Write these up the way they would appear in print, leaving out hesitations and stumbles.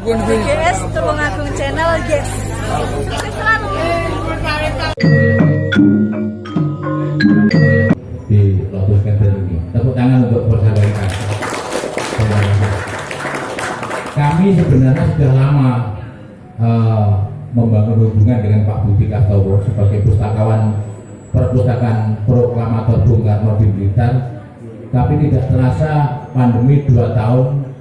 GS Tulungagung Channel, yes. Selalu. Di Lotus Center ini, tepuk tangan untuk persahabatan. Kami sebenarnya sudah lama membangun hubungan dengan Pak Budi Kastowo sebagai pustakawan perpustakaan proklamator Bung Karno di Blitar, tapi tidak terasa pandemi 2 tahun,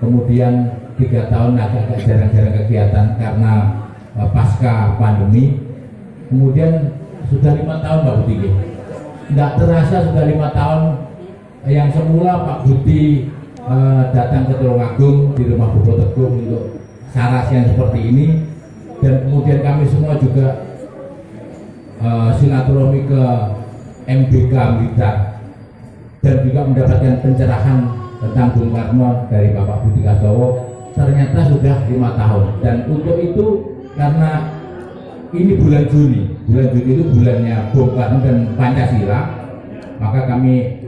kemudian 3 tahun agak jarang-jarang kegiatan karena pasca pandemi, kemudian sudah 5 tahun Pak Budi, tidak terasa sudah 5 tahun yang semula Pak Budi datang ke Tulungagung di rumah Bobo Teguh untuk saras yang seperti ini, dan kemudian kami semua juga silaturahmi ke MBK Blitar dan juga mendapatkan pencerahan tentang Bung Karno dari Bapak Budi Kastowo. Ternyata sudah 5 tahun, dan untuk itu karena ini bulan Juni itu bulannya Bung Karno dan Pancasila, maka kami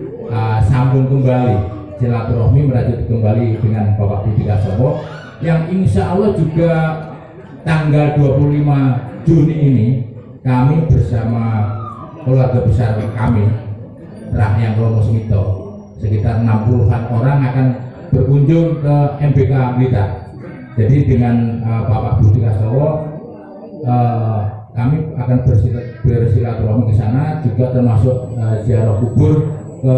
sambung kembali silaturahmi, merajut kembali dengan Bapak Budi Kastowo, yang insya Allah juga tanggal 25 Juni ini kami bersama keluarga besar kami, Rakyat Romo Smito, sekitar 60-an orang akan berkunjung ke MBK Blitar. Jadi dengan Bapak Budi Kastowo kami akan bersilaturahmi ke sana, juga termasuk ziarah kubur ke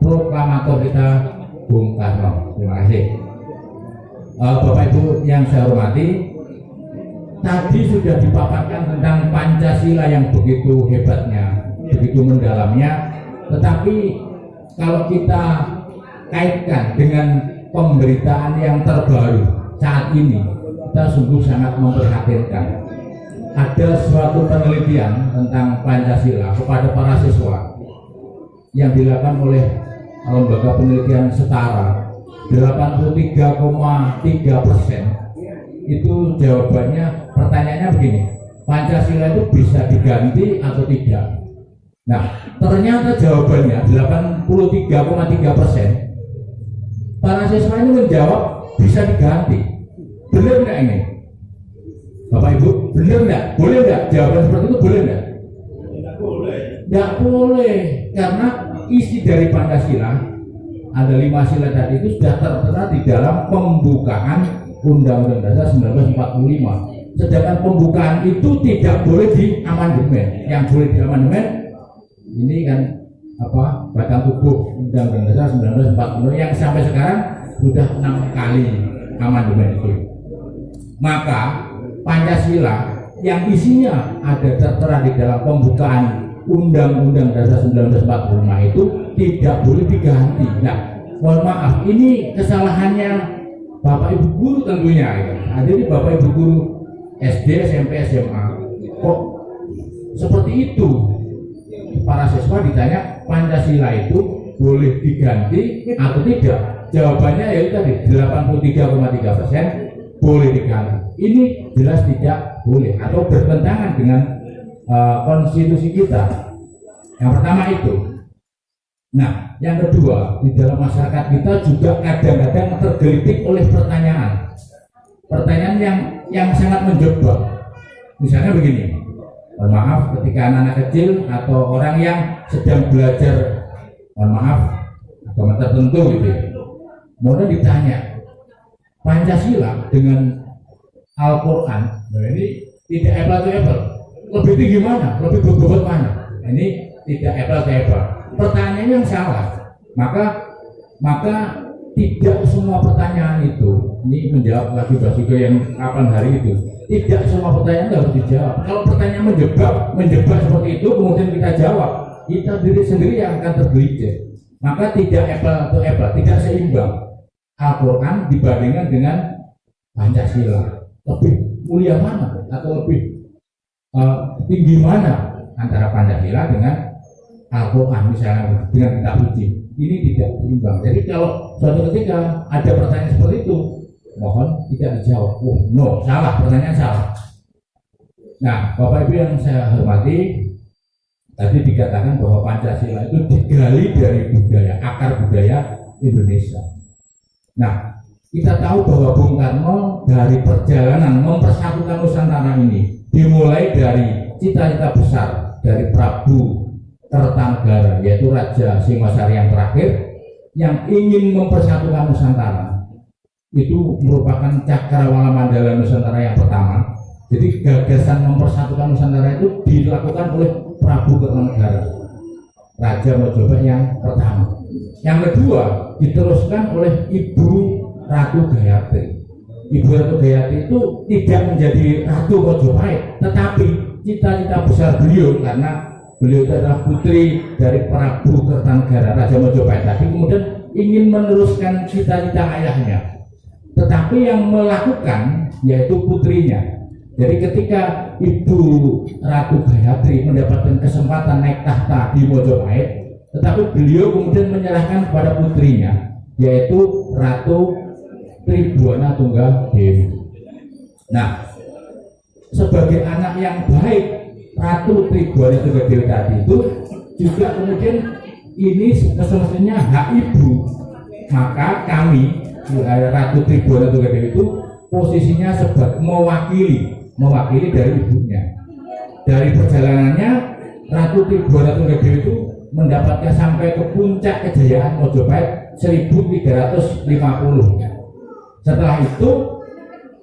proklamator kita Bung Karno. Terima kasih. Bapak Ibu yang saya hormati, tadi sudah dipaparkan tentang Pancasila yang begitu hebatnya, begitu mendalamnya, tetapi kalau kita kaitkan dengan pemberitaan yang terbaru saat ini, kita sungguh sangat memprihatinkan. Ada suatu penelitian tentang Pancasila kepada para siswa yang dilakukan oleh lembaga penelitian Setara, 83,3%. Itu jawabannya, pertanyaannya begini, Pancasila itu bisa diganti atau tidak? Nah, ternyata jawabannya 83,3%. Para siswa ini menjawab bisa diganti. Benar nggak ini? Bapak Ibu, benar nggak? Boleh nggak? Jawaban seperti itu boleh nggak? Tidak boleh. Nggak boleh, karena isi dari Pancasila ada 5 sila tadi itu sudah tertera di dalam pembukaan Undang-Undang Dasar 1945. Sedangkan pembukaan itu tidak boleh diamandemen. Yang boleh diamandemen ini kan batang tubuh Undang-Undang Dasar 1945 yang sampai sekarang sudah 6 kali amandemen itu. Maka Pancasila yang isinya ada tertera di dalam pembukaan Undang-Undang Dasar 1945 itu tidak boleh diganti. Nah, mohon maaf, ini kesalahannya Bapak Ibu guru tentunya. Ada di Bapak Ibu guru SD, SMP, SMA. Kok seperti itu? Para siswa ditanya Pancasila itu boleh diganti atau tidak? Jawabannya yaitu tadi 83,3% boleh diganti. Ini jelas tidak boleh atau bertentangan dengan konstitusi kita. Yang pertama itu. Nah, yang kedua, di dalam masyarakat kita juga kadang-kadang tergelitik oleh pertanyaan yang sangat menjebak. Misalnya begini, mohon maaf, ketika anak-anak kecil atau orang yang sedang belajar, mohon maaf, agama tertentu gitu, kemudian ditanya Pancasila dengan Al-Quran, nah ini tidak apple to apple, lebih tinggi mana, lebih berbobot mana? Ini tidak apple to apple. Pertanyaannya yang salah. Maka tidak semua pertanyaan itu, ini menjawab lagi Mbak Suga yang kapan hari itu, tidak semua pertanyaan harus dijawab. Kalau pertanyaan menjebak seperti itu, kemudian kita jawab, kita diri sendiri yang akan tergelincir. Maka tidak apple to apple, tidak seimbang. Al-Quran dibandingkan dengan Pancasila, lebih mulia mana atau lebih tinggi mana antara Pancasila dengan Al-Quran misalnya dengan kitab suci? Ini tidak seimbang. Jadi kalau suatu ketika ada pertanyaan seperti itu, mohon tidak dijawab. Oh no, salah, pertanyaan salah. Nah, Bapak Ibu yang saya hormati, tadi dikatakan bahwa Pancasila itu digali dari budaya, akar budaya Indonesia. Nah, kita tahu bahwa Bung Karno dari perjalanan mempersatukan Nusantara ini dimulai dari cita-cita besar dari Prabu Kertanegara, yaitu Raja Singosari yang terakhir, yang ingin mempersatukan Nusantara. Itu merupakan cakrawala mandala Nusantara yang pertama. Jadi gagasan mempersatukan Nusantara itu dilakukan oleh Prabu Kertanegara, Raja Mojopahit yang pertama. Yang kedua diteruskan oleh Ibu Ratu Gayatri. Ibu Ratu Gayatri itu tidak menjadi Ratu Mojopahit, tetapi cita-cita besar beliau, karena beliau itu adalah putri dari Prabu Kertanegara, Raja Mojopahit tadi, kemudian ingin meneruskan cita-cita ayahnya, tetapi yang melakukan yaitu putrinya. Jadi ketika Ibu Ratu Gayatri mendapatkan kesempatan naik tahta di Mojopahit, tetapi beliau kemudian menyerahkan kepada putrinya, yaitu Ratu Tribhuwana Tunggadewi. Nah, sebagai anak yang baik Ratu Tribhuwana Tunggadewi tadi itu juga kemudian ini semestinya hak ibu, maka kami Ratu Tribhuwana Tunggadewi itu posisinya sebagai mewakili dari ibunya. Dari perjalanannya Ratu Tribhuwana Tunggadewi itu mendapatkan sampai ke puncak kejayaan Mojopahit 1350. Setelah itu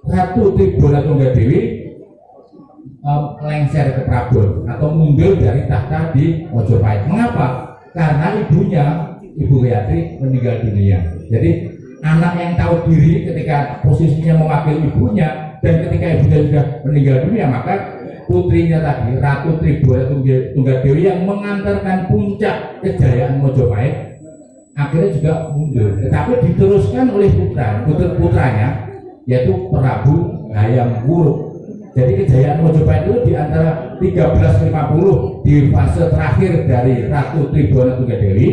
Ratu Tribhuwana Tunggadewi lengser ke Prabon atau mundur dari tahta di Mojopahit. Mengapa? Karena ibunya, Ibu Gayatri, meninggal dunia. Jadi anak yang tahu diri ketika posisinya mewakili ibunya, dan ketika ibunya sudah meninggal dunia, maka putrinya tadi, Ratu Tribhuwana Tunggadewi yang mengantarkan puncak kejayaan Mojopahit, akhirnya juga mundur. Tetapi diteruskan oleh putranya, yaitu Prabu Hayam Wuruk. Jadi kejayaan Mojopahit itu di antara 1350 di fase terakhir dari Ratu Tribhuwana Tunggadewi,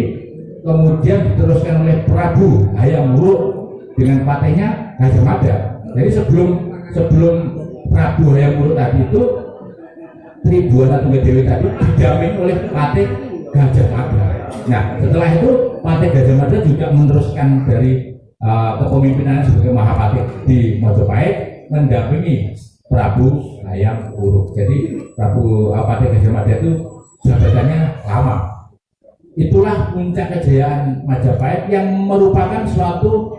kemudian diteruskan oleh Prabu Hayam Wuruk dengan patihnya Gajah Mada. Jadi sebelum Prabu Hayam Wuruk tadi itu, Tribhuwana Tunggadewi tadi dijamin oleh patih Gajah Mada. Nah, setelah itu patih Gajah Mada juga meneruskan dari kepemimpinan sebagai Mahapatih di Mojopahit, mendampingi Prabu Hayam Wuruk. Jadi Prabu Patih Gajah Mada itu jabatannya lama. Itulah puncak kejayaan Majapahit yang merupakan suatu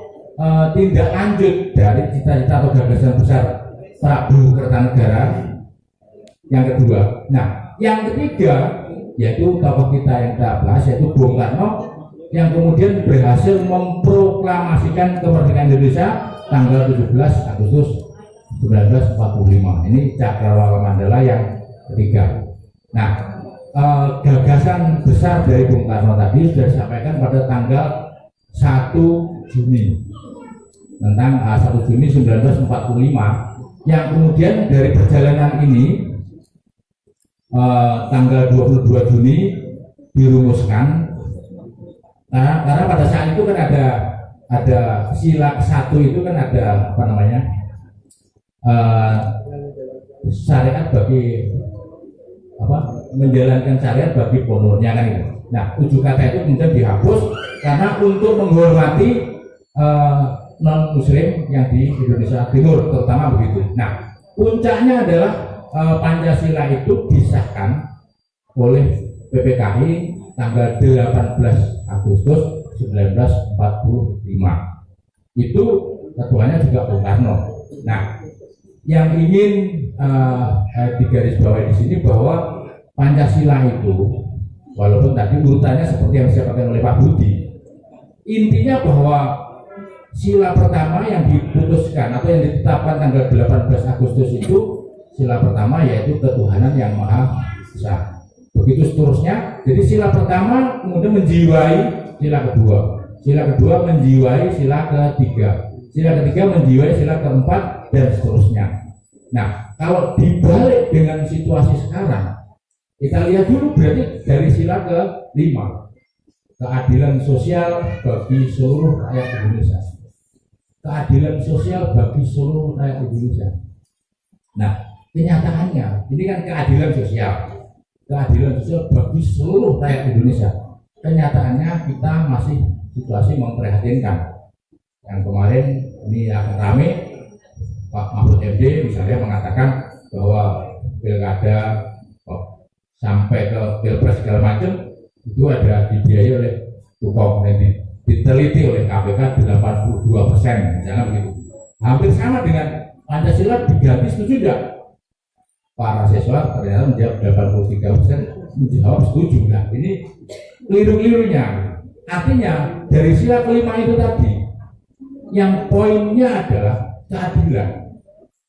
tindak lanjut dari cita-cita atau gagasan besar Prabu Kertanegara yang kedua. Nah, yang ketiga yaitu tokoh kita yang kita bahas, yaitu Bung Karno, yang kemudian berhasil memproklamasikan kemerdekaan Indonesia tanggal 17 Agustus 1945. Ini cakrawala mandala yang ketiga. Nah, gagasan besar dari Bung Karno tadi sudah disampaikan pada tanggal 1 Juni tentang 1 Juni 1945, yang kemudian dari perjalanan ini tanggal 22 Juni dirumuskan, karena pada saat itu kan ada sila 1 itu kan ada apa namanya, syariat bagi menjalankan syariat bagi pemeluknya kan itu. Nah, 7 kata itu kemudian dihapus karena untuk menghormati non muslim yang di Indonesia Timur terutama begitu. Nah, puncaknya adalah Pancasila itu disahkan oleh PPKI tanggal 18 Agustus 1945. Itu ketuanya juga Bung Karno. Nah, yang ingin digarisbawahi di sini bahwa Pancasila itu, walaupun tadi urutannya seperti yang disampaikan oleh Pak Budi, intinya bahwa sila pertama yang diputuskan atau yang ditetapkan tanggal 18 Agustus itu sila pertama yaitu ketuhanan yang Maha Esa. Begitu seterusnya. Jadi sila pertama kemudian menjiwai sila kedua, sila kedua menjiwai sila ketiga, sila ketiga menjiwai sila keempat, dan seterusnya. Nah, kalau dibalik dengan situasi sekarang, kita lihat dulu berarti dari sila ke-5, keadilan sosial bagi seluruh rakyat Indonesia. Keadilan sosial bagi seluruh rakyat Indonesia. Nah, kenyataannya ini kan keadilan sosial bagi seluruh rakyat Indonesia. Kenyataannya kita masih situasi memprihatinkan. Yang kemarin ini akan ramai. Pak Mahfud MD misalnya mengatakan bahwa pilkada sampai ke pilpres segala macam itu ada dibiayai oleh Tukong dan diteliti oleh KPK 82%, misalnya begitu. Hampir sama dengan Pancasila diganti, setuju tidak? Pak Raseswar ternyata menjawab 83% menjawab setuju. Nah, ini keliru-kelirunya. Artinya dari sila kelima itu tadi, yang poinnya adalah keadilan.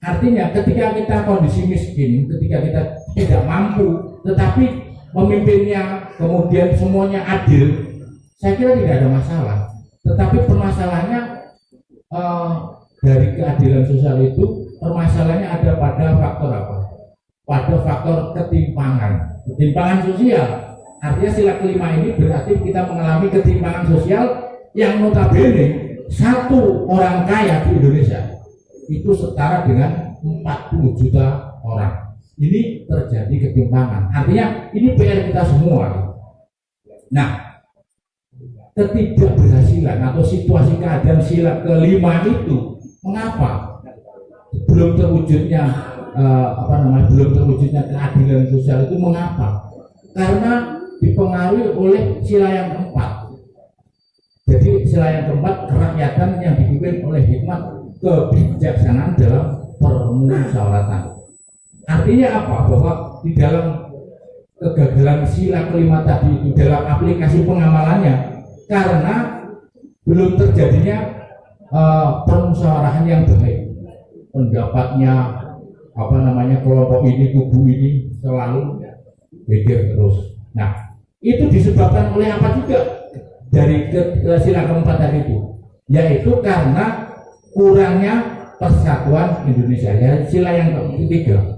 Artinya ketika kita kondisi miskin, ketika kita tidak mampu, tetapi pemimpinnya kemudian semuanya adil, saya kira tidak ada masalah. Tetapi permasalahannya dari keadilan sosial itu, permasalahannya ada pada faktor apa? Pada faktor ketimpangan sosial. Artinya sila kelima ini berarti kita mengalami ketimpangan sosial yang notabene satu orang kaya di Indonesia itu setara dengan 40 juta orang. Ini terjadi ketimpangan. Artinya ini PR kita semua. Nah, ketidakberhasilan atau situasi keadaan sila kelima itu mengapa belum terwujudnya belum terwujudnya keadilan sosial itu mengapa? Karena dipengaruhi oleh sila yang keempat. Jadi sila yang keempat, kerakyatan yang dipimpin oleh hikmat kebijaksanaan dalam permusyawaratan. Artinya apa? Bahwa di dalam kegagalan sila kelima tadi itu dalam aplikasi pengamalannya, karena belum terjadinya permusyawarahan yang baik, pendapatnya kelompok ini, kubu ini selalu beda terus. Nah, itu disebabkan oleh apa juga dari sila keempat tadi itu, yaitu karena kurangnya persatuan Indonesia, ya sila yang ketiga.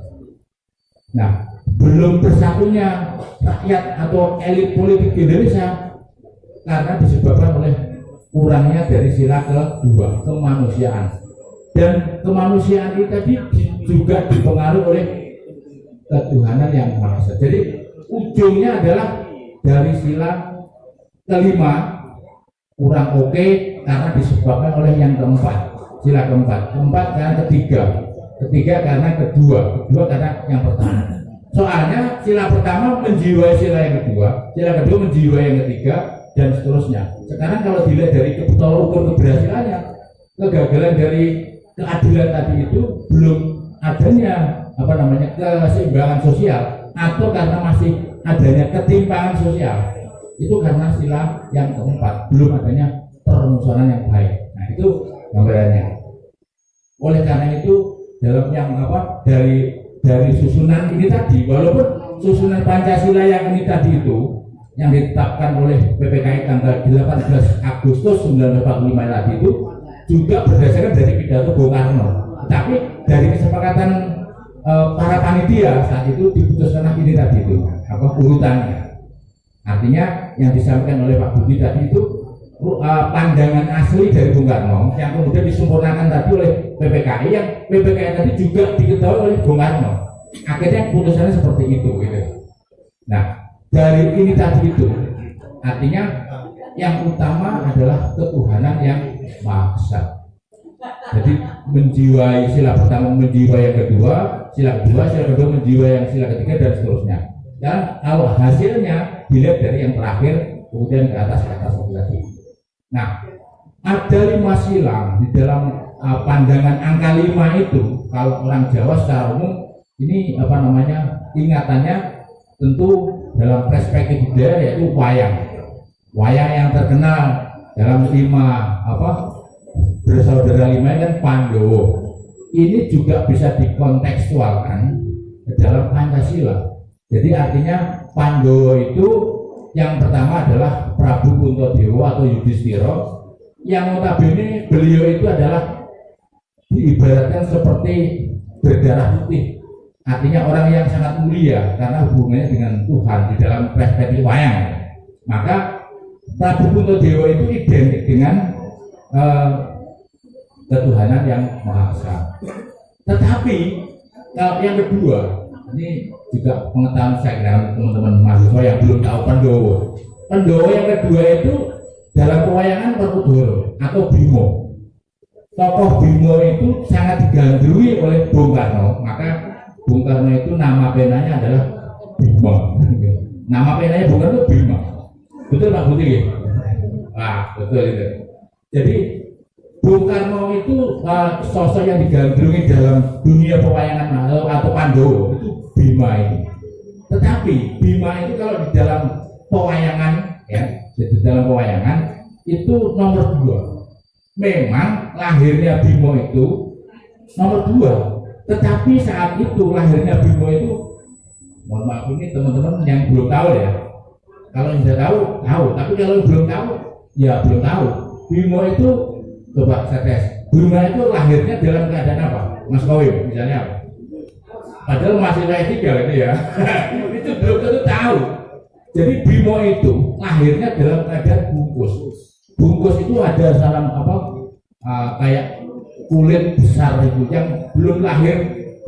Nah, belum bersatunya rakyat atau elit politik di Indonesia karena disebabkan oleh kurangnya dari sila kedua, kemanusiaan. Dan kemanusiaan itu tadi juga dipengaruhi oleh ketuhanan yang Maha Esa. Jadi ujungnya adalah dari sila kelima kurang oke karena disebabkan oleh yang keempat, sila keempat karena ketiga karena kedua karena yang pertama. Soalnya sila pertama menjiwai sila yang kedua menjiwai yang ketiga, dan seterusnya. Sekarang kalau dilihat dari tolak ukur keberhasilannya, kegagalan dari keadilan tadi itu belum adanya keseimbangan sosial, atau karena masih adanya ketimpangan sosial, itu karena sila yang keempat, belum adanya permusuhan yang baik. Nah, itu gambarannya. Oleh karena itu dalam yang dari susunan ini tadi, walaupun susunan Pancasila yang ini tadi itu yang ditetapkan oleh PPKI tanggal 18 Agustus 1945 tadi itu juga berdasarkan dari pidato Bung Karno, tapi dari kesepakatan para panitia saat itu diputuskan ini tadi itu urutannya. Artinya yang disampaikan oleh Pak Budi tadi itu pandangan asli dari Bung Karno yang kemudian disempurnakan tadi oleh PPKI, yang PPKI tadi juga diketahui oleh Bung Karno. Akhirnya putusannya seperti itu gitu. Nah, dari ini tadi itu artinya yang utama adalah ketuhanan yang Maha Esa. Jadi menjiwai sila pertama, menjiwai yang kedua, sila kedua menjiwai yang sila ketiga, dan seterusnya. Dan kalau hasilnya dilihat dari yang terakhir kemudian ke atas tadi. Nah, ada 5 sila di dalam pandangan angka 5 itu. Kalau orang Jawa secara umum ini ingatannya tentu dalam perspektif budaya, yaitu wayang yang terkenal dalam 5 bersaudara 5 kan Pandowo. Ini juga bisa dikontekstualkan dalam Pancasila. Jadi artinya Pandowo itu yang pertama adalah Prabu Puntadewa atau Yudhistira, yang notabene beliau itu adalah diibaratkan seperti berdarah putih. Artinya orang yang sangat mulia karena hubungannya dengan Tuhan di dalam perspektif wayang. Maka Prabu Puntadewa itu identik dengan ketuhanan yang Maha Esa. Tetapi kalau yang kedua, ini juga pengetahuan saya kira teman-teman mahasiswa yang belum tahu Pandowo yang kedua itu dalam pewayangan Werkudara atau Bimo. tokoh Bimo itu sangat digandrungi oleh Bung Karno, maka Bung Karno itu nama penanya adalah Bima. Nama penanya Bung Karno itu Bima. Betul Pak Putih? Ah, betul itu. Jadi Bung Karno itu sosok yang digandrungi dalam dunia pewayangan atau Pandowo itu Bima ini. Tetapi Bima itu kalau di dalam pewayangan, ya, di dalam pewayangan itu nomor 2. Memang lahirnya Bimo itu nomor 2. Tetapi saat itu lahirnya Bimo itu, mohon maaf ini teman-teman yang belum tahu ya. Kalau yang sudah tahu, tahu. Tapi kalau yang belum tahu, ya belum tahu. Bimo itu, coba saya tes. Bimo itu lahirnya dalam keadaan apa? Mas Kowi, misalnya apa? Padahal masih S3 gitu ya. Itu belum tentu tahu. Jadi Bimo itu lahirnya dalam keadaan bungkus. Bungkus itu ada salam apa? Kayak kulit besar itu yang belum lahir,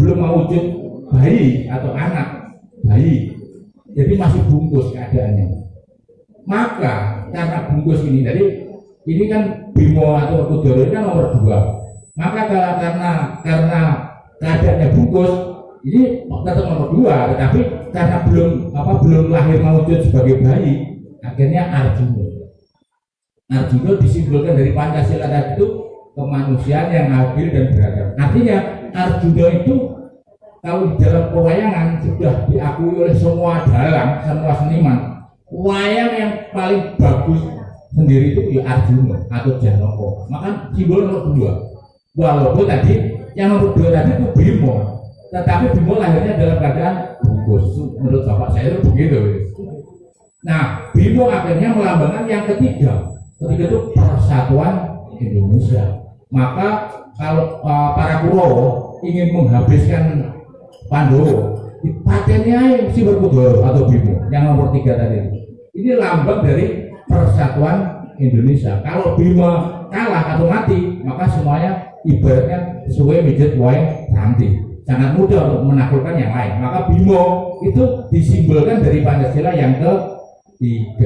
belum mewujud bayi atau anak bayi, jadi masih bungkus keadaannya. Maka karena bungkus ini, jadi ini kan Bimo atau Kudoro ini kan nomor 2. Maka karena keadaannya bungkus ini tetap nomor 2, tetapi karena belum lahir mewujud sebagai bayi, akhirnya Arjuna disimbolkan dari Pancasila tadi itu kemanusiaan yang adil dan beragam. Artinya Arjuna itu kalau di dalam pewayangan sudah diakui oleh semua dalang, semua seniman. Wayang yang paling bagus sendiri itu ya Arjuna atau Janaka. Maka simbol nomor 2. Walaupun tadi yang nomor 2 tadi itu Bimo, tetapi Bimo lahirnya dalam keadaan bungkus. Menurut bapak saya itu begitu. Nah, Bimo akhirnya melambangkan yang ketiga. Ketiga itu persatuan Indonesia. Maka kalau para Kurawa ingin menghabiskan Pandowo, dipatennya si Werkudara atau Bimo yang nomor 3 tadi. Ini lambang dari persatuan Indonesia. Kalau Bimo kalah atau mati, maka semuanya ibaratnya suwe mijet wae nanti. Sangat mudah untuk menaklukkan yang lain. Maka Bimo itu disimbolkan dari Pancasila yang ke-3.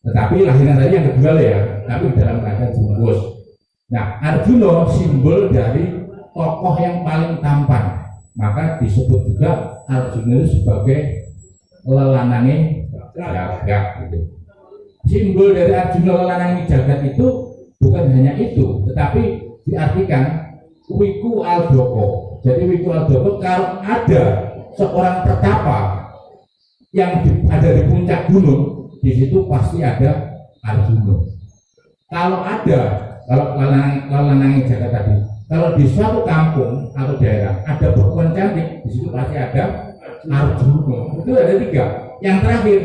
Tetapi lahirnya tadi yang kedua ya, tapi dalam keadaan bungkus. Nah, Arjuna simbol dari tokoh yang paling tampan, maka disebut juga Arjuna sebagai lelanange jagat gitu. Simbol dari Arjuna lelanange jagat itu bukan hanya itu, tetapi diartikan Wiku Aldoko. Jadi Wiku Aldoko kalau ada seorang pertapa yang ada di puncak gunung, di situ pasti ada Arjuna. Kalau lelanange jagat tadi, kalau di suatu kampung atau daerah ada perempuan cantik, di situ pasti ada Arjuna. Itu ada 3. Yang terakhir,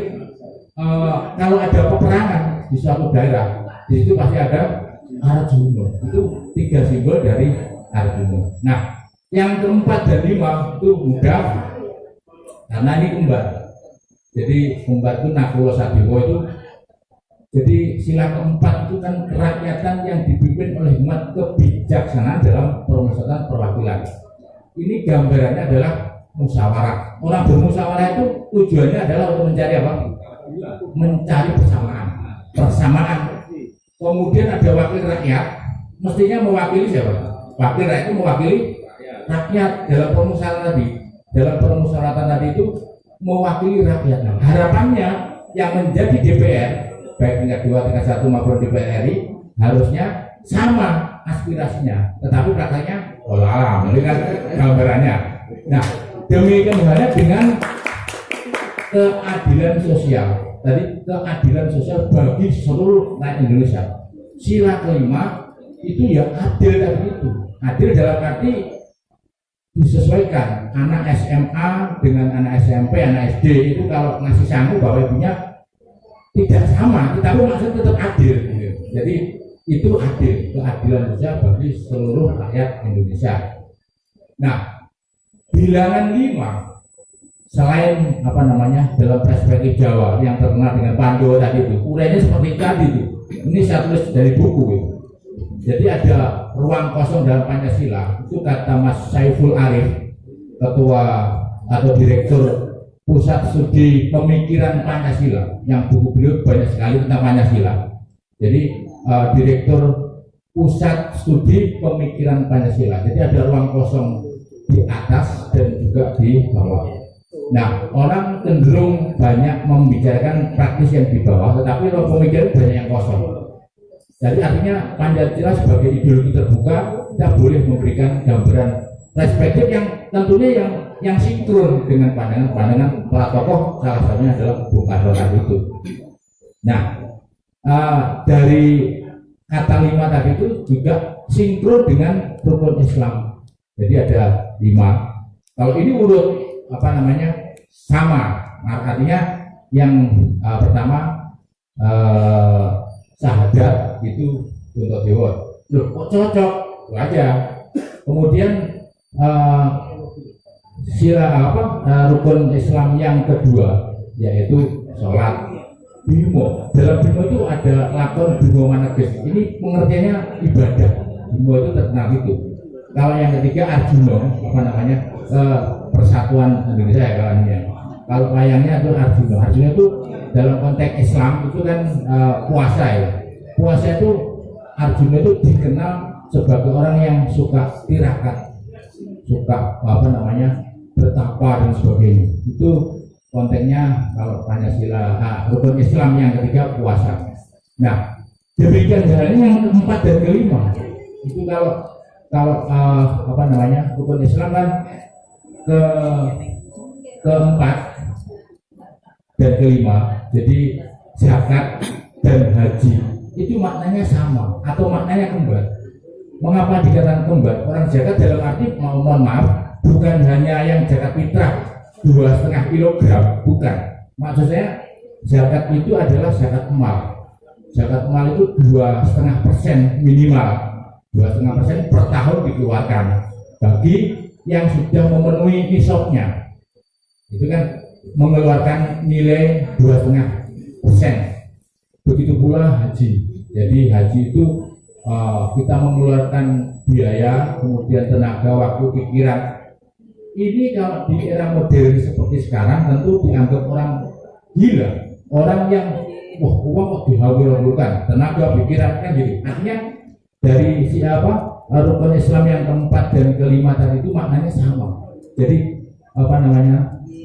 kalau ada peperangan di suatu daerah, di situ pasti ada Arjuna. Itu 3 simbol dari Arjuna. Nah, yang keempat dan 5 itu mudah karena ini kembar. Jadi kembar itu Nakula Sadewa itu. Jadi sila keempat itu kan kerakyatan yang dipimpin oleh umat kebijaksanaan dalam permusyawaratan perwakilan. Ini gambarannya adalah musyawarah. Orang bermusyawarah itu tujuannya adalah untuk mencari apa? Mencari persamaan. Kemudian ada wakil rakyat, mestinya mewakili siapa? Wakil rakyat itu mewakili rakyat dalam permusyawaratan tadi. Dalam permusyawaratan tadi itu mewakili rakyat. Nah, harapannya yang menjadi DPR, baik tingkat 2, tingkat 1 maupun DPR RI harusnya sama aspirasinya, tetapi prakteknya olah, ini kan gambarannya. Nah, demikian halnya dengan keadilan sosial. Tadi keadilan sosial bagi seluruh rakyat Indonesia. Sila kelima itu ya adil tadi itu. Adil dalam arti disesuaikan. Anak SMA dengan anak SMP, anak SD itu kalau ngasih sangu bapak ibunya tidak sama, tetapi maksudnya tetap adil. Gitu. Jadi itu adil, keadilan sosial bagi seluruh rakyat Indonesia. Nah, bilangan 5 selain dalam perspektif Jawa yang terkenal dengan Pandowo tadi itu, urainya seperti tadi itu. Ini saya tulis dari buku itu. Jadi ada ruang kosong dalam Pancasila, itu kata Mas Saiful Arif, ketua atau direktur Pusat Studi Pemikiran Pancasila, yang buku beliau banyak sekali tentang Pancasila. Jadi direktur pusat studi pemikiran Pancasila. Jadi ada ruang kosong di atas dan juga di bawah. Nah, orang cenderung banyak membicarakan praktis yang di bawah, tetapi ruang pemikiran banyak yang kosong. Jadi artinya Pancasila sebagai ideologi terbuka, kita boleh memberikan gambaran perspektif yang tentunya yang sinkron dengan pandangan para tokoh, salah satunya adalah Bung Karno tadi itu. Nah, dari kata 5 tadi itu juga sinkron dengan rukun Islam. Jadi ada 5. Kalau ini urut sama, artinya yang pertama syahadat itu untuk dewa. Loh, kok cocok? Itu aja. Kemudian rukun Islam yang kedua yaitu sholat. Bimo, dalam bimo itu ada lakon bimo maneges. Ini pengertiannya ibadah. Bimo itu terkenal itu. Kalau yang ketiga Arjuna, Persatuan Indonesia ya kawannya. Kalau wayangnya itu Arjuna. Arjuna itu dalam konteks Islam itu kan puasa ya. Puasa itu Arjuna itu dikenal sebagai orang yang suka tirakat, suka bertakwa dan sebagainya. Itu konteksnya kalau Pancasila, rukun Islam yang ketiga puasa. Nah, demikian halnya yang keempat dan kelima. Itu kalau rukun Islam kan keempat dan kelima. Jadi zakat dan haji itu maknanya sama atau maknanya kembar. Mengapa dikatakan kembar? Orang zakat dalam arti mohon maaf, bukan hanya yang zakat fitrah 2,5 kilogram, bukan. Maksudnya zakat itu adalah zakat emal. Zakat emal itu 2,5% minimal, 2,5% per tahun dikeluarkan bagi yang sudah memenuhi nisabnya. Itu kan mengeluarkan nilai 2,5%. Begitu pula haji. Jadi haji itu kita mengeluarkan biaya, kemudian tenaga, waktu, pikiran. Ini kalau di era modern seperti sekarang tentu dianggap orang gila, orang yang uang kok dihabis-habiskan, tenaga, pikiran kan gitu. Artinya dari rukun Islam yang keempat dan kelima tadi itu maknanya sama. Jadi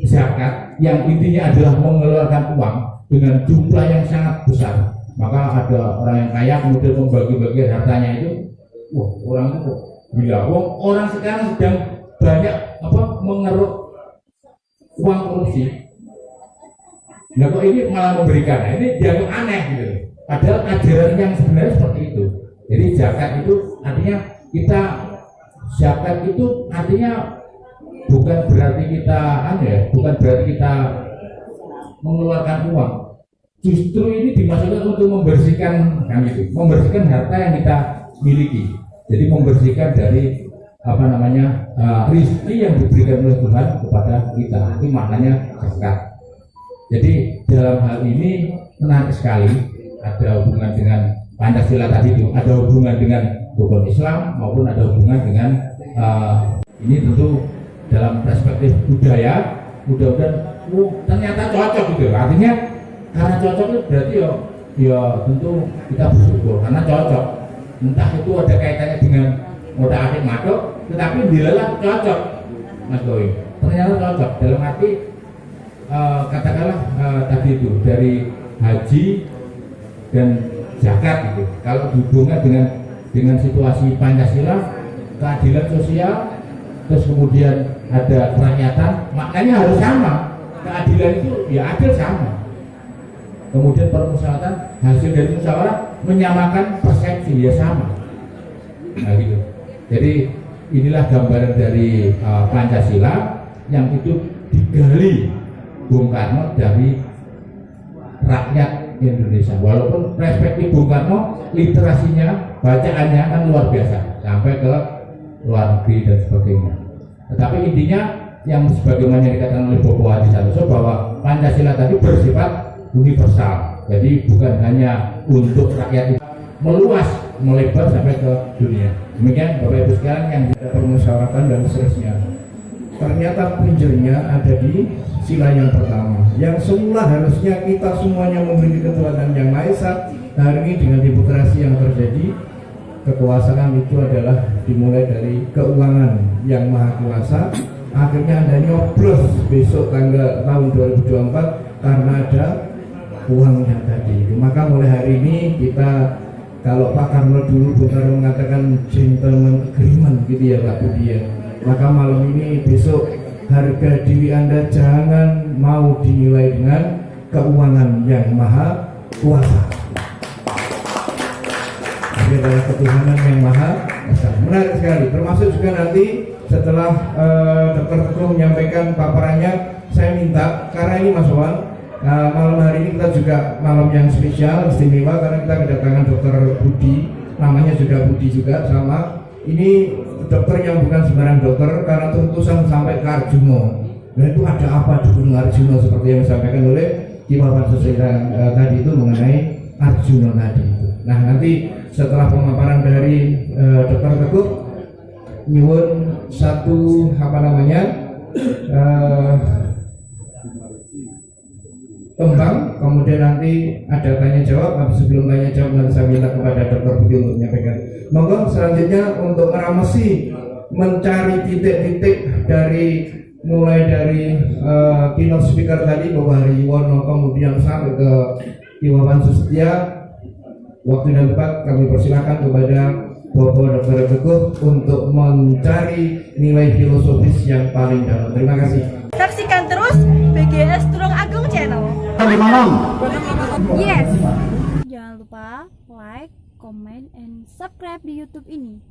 zakat yang intinya adalah mengeluarkan uang dengan jumlah yang sangat besar. Maka ada orang yang kaya kemudian membagi-bagi hartanya itu, orang itu gila. Orang sekarang sedang banyak mengeruk uang korupsi. Nah kok ini malah memberikan, ini dianggap aneh gitu. Padahal ajaran yang sebenarnya seperti itu. Jadi zakat itu artinya bukan berarti kita mengeluarkan uang. Justru ini dimaksudkan untuk membersihkan membersihkan harta yang kita miliki. Jadi membersihkan dari rezeki yang diberikan oleh Tuhan kepada kita. Itu maknanya zakat. Jadi dalam hal ini menarik sekali, ada hubungan dengan Pancasila tadi itu, ada hubungan dengan rukun Islam maupun ada hubungan dengan ini tentu dalam perspektif budaya. Mudah-mudahan ternyata cocok gitu. Artinya karena cocok itu berarti ya tentu kita bersyukur karena cocok. Entah itu ada kaitannya dengan moda adik matok, tetapi dilelah cocok, Mas Boy. Ternyata cocok dalam arti katakanlah tadi itu dari haji dan zakat gitu. Kalau dihubungkan dengan situasi Pancasila, keadilan sosial, terus kemudian ada kerakyatan, maknanya harus sama. Keadilan itu ya adil sama. Kemudian permusyawaratan, hasil dari musyawarah menyamakan persepsi ya sama. Nah gitu. Jadi inilah gambaran dari Pancasila yang itu digali Bung Karno dari rakyat Indonesia. Walaupun perspektif Bung Karno literasinya, bacaannya kan luar biasa sampai ke luar negeri dan sebagainya. Tetapi intinya yang sebagaimana dikatakan oleh Bobo Hadisaroso bahwa Pancasila tadi bersifat universal. Jadi bukan hanya untuk rakyat, meluas, melebar sampai ke dunia. Demikian Bapak Ibu sekalian yang permusyawaratan dan seterusnya. Ternyata punjernya ada di sila yang pertama, yang semula harusnya kita semuanya memiliki ketuhanan yang Maha Esa. Hari ini dengan demokrasi yang terjadi, kekuasaan itu adalah dimulai dari keuangan yang maha kuasa. Akhirnya Anda nyoblos besok tahun 2024 karena ada uangnya tadi itu. Maka mulai hari ini kita, kalau Pak Karno dulu Bung Karno mengatakan gentleman agreement gitu ya Pak Budi ya. Maka malam ini besok harga diri Anda jangan mau dinilai dengan keuangan yang maha kuasa. Ini adalah ketuhanan yang maha esa. Menarik sekali. Termasuk juga nanti setelah Dr. Teguh menyampaikan paparannya, saya minta, karena ini Mas Wan, malam hari ini kita juga malam yang spesial, istimewa, karena kita kedatangan Dr. Budi, namanya juga Budi juga sama. Ini dokter yang bukan sembarang dokter, karena terutusan sampai ke Arjuna. Nah itu ada apa di Gunung Arjuna seperti yang disampaikan oleh Ki Bapak Susila tadi itu mengenai Arjuna tadi itu. Nah nanti setelah pemaparan dari Dr. Teguh, nyuwun satu tembang, kemudian nanti ada tanya jawab. Sebelum tanya jawab nanti saya minta kepada Dr. Budi untuk menyampaikan. Monggo selanjutnya untuk meramasi, mencari titik-titik mulai dari keynote speaker tadi Bapak Haryono, kemudian sampai ke Iwawan Sustia. Waktu dan tempat kami persilakan kepada Bapak Dr. Teguh untuk mencari nilai filosofis yang paling dalam. Terima kasih. Saksikan terus BGS Tulung Agung Channel. Yes. Jangan lupa like, comment, and subscribe di YouTube ini.